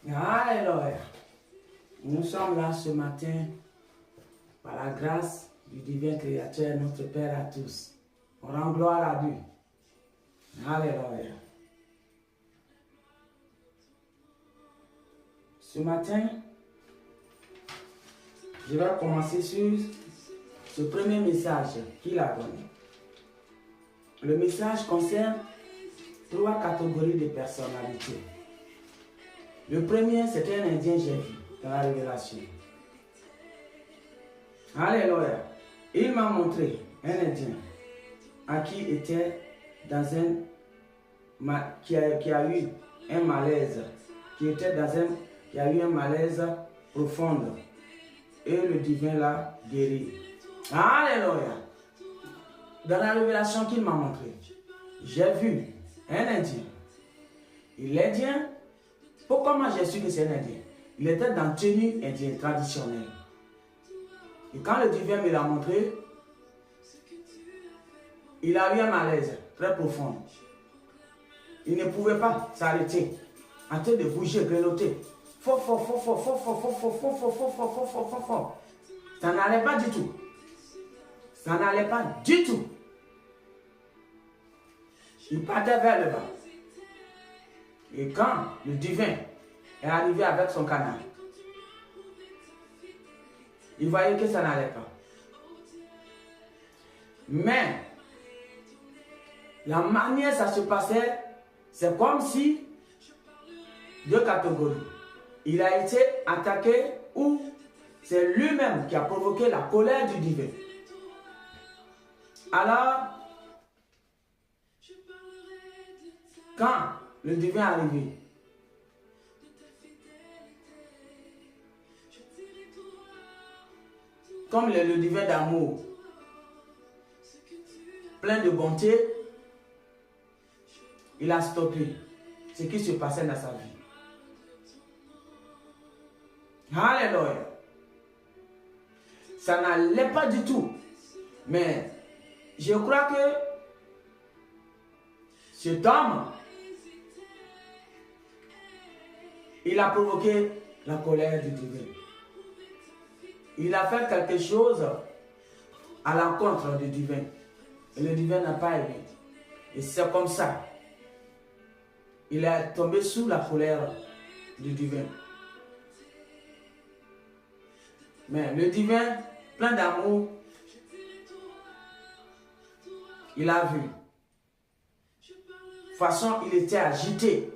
Alléluia. Nous sommes là ce matin par la grâce du divin Créateur, notre Père à tous. On rend gloire à Dieu. Alléluia. Ce matin, je vais commencer sur ce premier message qu'il a donné. Le message concerne 3 catégories de personnalités. Le premier, c'était un Indien, j'ai vu dans la révélation. Alléluia. Il m'a montré un Indien à qui était dans qui a eu un malaise, qui a eu un malaise profond. Et le divin l'a guéri. Alléluia. Dans la révélation qu'il m'a montré, j'ai vu un Indien. L'Indien, comment j'ai su que c'est un Indien? Il était dans tenue indienne traditionnelle. Et quand le divin me l'a montré, il a eu un malaise très profond. Il ne pouvait pas s'arrêter, en train de bouger, grelotter. Fort. Ça n'allait pas du tout. Ça n'allait pas du tout. Il partait vers le bas. Et quand le divin est arrivé avec son canard, il voyait que ça n'allait pas. Mais la manière ça se passait, c'est comme si 2 catégories. Il a été attaqué ou c'est lui-même qui a provoqué la colère du divin. Alors, quand le divin est arrivé, comme le divin d'amour, plein de bonté, il a stoppé ce qui se passait dans sa vie. Alléluia. Ça n'allait pas du tout. Mais je crois que cet homme, il a provoqué la colère du divin. Il a fait quelque chose à l'encontre du divin. Et le divin n'a pas aimé. Et c'est comme ça. Il est tombé sous la colère du divin. Mais le divin, plein d'amour, il a vu. De toute façon, il était agité.